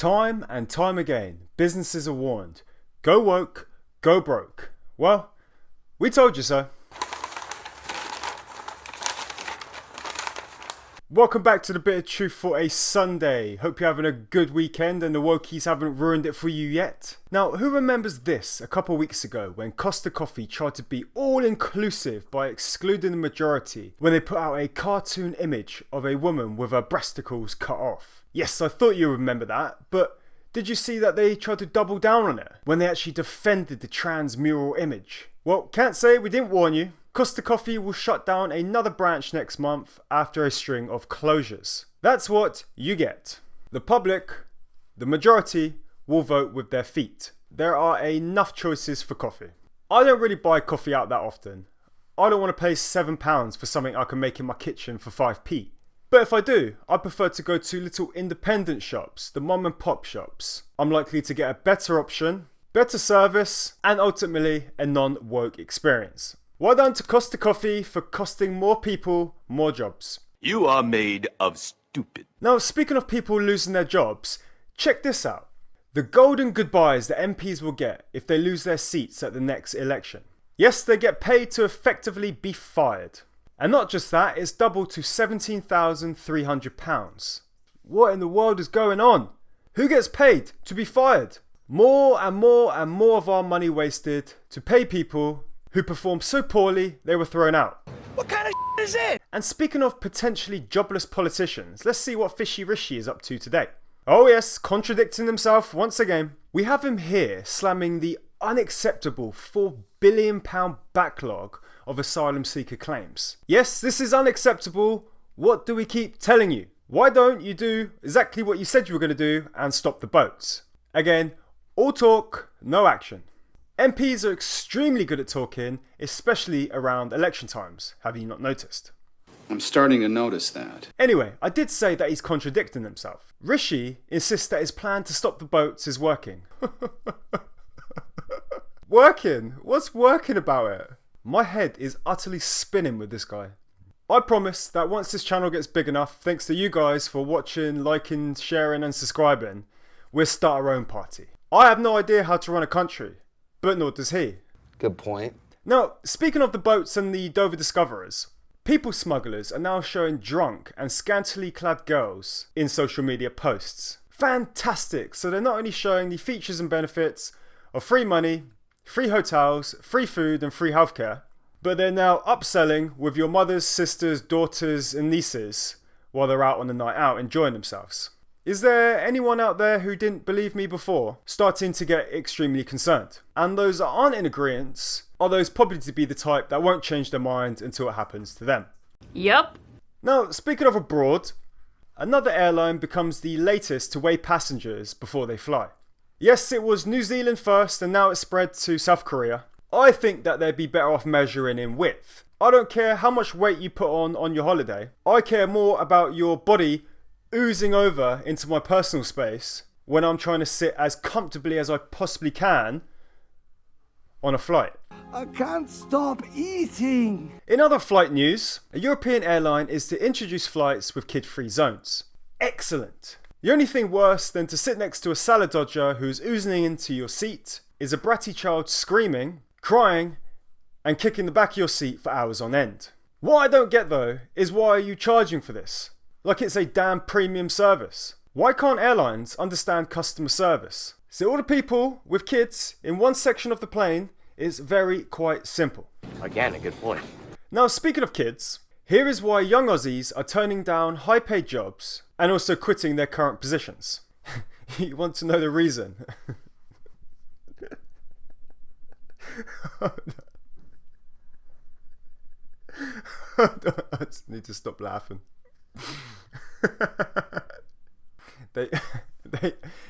Time and time again, businesses are warned, go woke, go broke. Well, we told you so. Welcome back to the Bit of Truth for a Sunday. Hope you're having a good weekend and the wokies haven't ruined it for you yet. Now, who remembers this a couple weeks ago when Costa Coffee tried to be all-inclusive by excluding the majority when they put out a cartoon image of a woman with her breasticles cut off? Yes, I thought you remember that, but did you see that they tried to double down on it when they actually defended the trans mural image? Well, can't say we didn't warn you. Costa Coffee will shut down another branch next month after a string of closures. That's what you get. The public, the majority, will vote with their feet. There are enough choices for coffee. I don't really buy coffee out that often. I don't want to pay £7 for something I can make in my kitchen for 5p. But if I do, I prefer to go to little independent shops, the mom and pop shops. I'm likely to get a better option, better service, and ultimately a non-woke experience. Well done to Costa Coffee for costing more people more jobs. You are made of stupid. Now, speaking of people losing their jobs, check this out. The golden goodbyes that MPs will get if they lose their seats at the next election. Yes, they get paid to effectively be fired. And not just that, it's doubled to £17,300. What in the world is going on? Who gets paid to be fired? More and more and more of our money wasted to pay people who performed so poorly they were thrown out. What kind of is it? And speaking of potentially jobless politicians, let's see what Fishy Rishi is up to today. Oh yes, contradicting himself once again. We have him here slamming the unacceptable £4 billion backlog of asylum seeker claims. Yes, this is unacceptable. What do we keep telling you? Why don't you do exactly what you said you were going to do and stop the boats? Again, all talk, no action. MPs are extremely good at talking, especially around election times. Have you not noticed? I'm starting to notice that. Anyway, I did say that he's contradicting himself. Rishi insists that his plan to stop the boats is working. Working? What's working about it? My head is utterly spinning with this guy. I promise that once this channel gets big enough, thanks to you guys for watching, liking, sharing and subscribing, we'll start our own party. I have no idea how to run a country. But nor does he. Good point. Now, speaking of the boats and the Dover discoverers, people smugglers are now showing drunk and scantily clad girls in social media posts. Fantastic! So they're not only showing the features and benefits of free money, free hotels, free food and free healthcare, but they're now upselling with your mothers, sisters, daughters and nieces while they're out on the night out enjoying themselves. Is there anyone out there who didn't believe me before starting to get extremely concerned? And those that aren't in agreement are those probably to be the type that won't change their mind until it happens to them. Yup. Now, speaking of abroad, another airline becomes the latest to weigh passengers before they fly. Yes, it was New Zealand first and now it's spread to South Korea. I think that they'd be better off measuring in width. I don't care how much weight you put on your holiday. I care more about your body oozing over into my personal space when I'm trying to sit as comfortably as I possibly can on a flight. I can't stop eating. In other flight news, a European airline is to introduce flights with kid-free zones. Excellent. The only thing worse than to sit next to a salad dodger who's oozing into your seat is a bratty child screaming, crying, and kicking the back of your seat for hours on end. What I don't get though is why are you charging for this? Like it's a damn premium service. Why can't airlines understand customer service? So all the people with kids in one section of the plane is quite simple. Again, a good point. Now, speaking of kids, here is why young Aussies are turning down high-paid jobs and also quitting their current positions. You want to know the reason? I just need to stop laughing.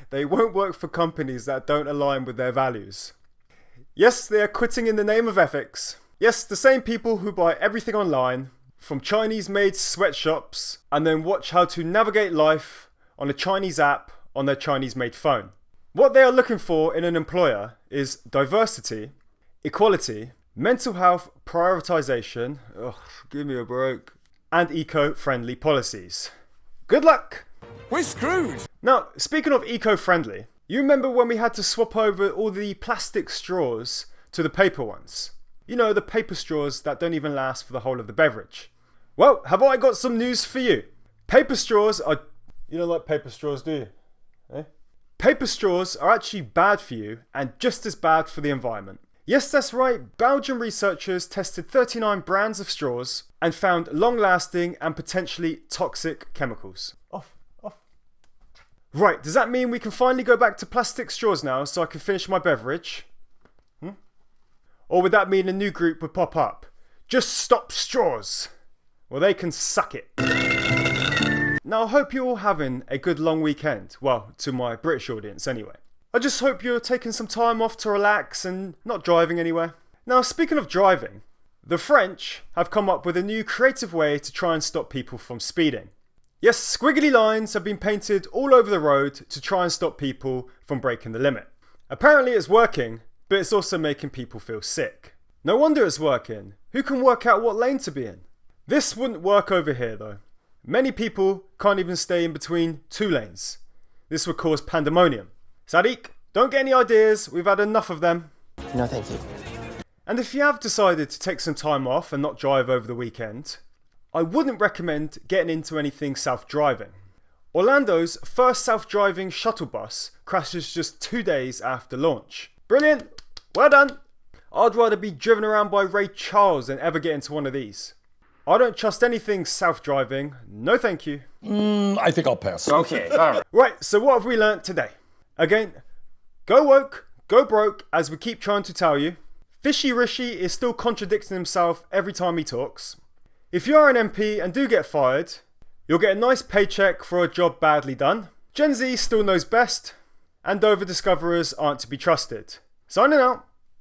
They won't work for companies that don't align with their values. Yes, they are quitting in the name of ethics. Yes, the same people who buy everything online, from Chinese-made sweatshops, and then watch how to navigate life on a Chinese app on their Chinese-made phone. What they are looking for in an employer is diversity, equality, mental health prioritization, give me a break, and eco-friendly policies. Good luck! We're screwed. Now, speaking of eco-friendly, you remember when we had to swap over all the plastic straws to the paper ones? You know, the paper straws that don't even last for the whole of the beverage. Well, have I got some news for you? Paper straws are... You don't like paper straws, do you? Eh? Paper straws are actually bad for you and just as bad for the environment. Yes, that's right, Belgian researchers tested 39 brands of straws and found long-lasting and potentially toxic chemicals. Off. Right, does that mean we can finally go back to plastic straws now so I can finish my beverage? Or would that mean a new group would pop up? Just stop straws! Well, they can suck it. Now, I hope you're all having a good long weekend. Well, to my British audience anyway. I just hope you're taking some time off to relax and not driving anywhere. Now, speaking of driving, the French have come up with a new creative way to try and stop people from speeding. Yes, squiggly lines have been painted all over the road to try and stop people from breaking the limit. Apparently it's working, but it's also making people feel sick. No wonder it's working. Who can work out what lane to be in? This wouldn't work over here though. Many people can't even stay in between two lanes. This would cause pandemonium. Sadiq, don't get any ideas, we've had enough of them. No, thank you. And if you have decided to take some time off and not drive over the weekend, I wouldn't recommend getting into anything self-driving. Orlando's first self-driving shuttle bus crashes just 2 days after launch. Brilliant! Well done! I'd rather be driven around by Ray Charles than ever get into one of these. I don't trust anything self-driving. No thank you. I think I'll pass. Okay, alright. Right, so what have we learnt today? Again, go woke, go broke, as we keep trying to tell you. Fishy Rishi is still contradicting himself every time he talks. If you are an MP and do get fired, you'll get a nice paycheck for a job badly done. Gen Z still knows best, and over-discoverers aren't to be trusted. Signing out.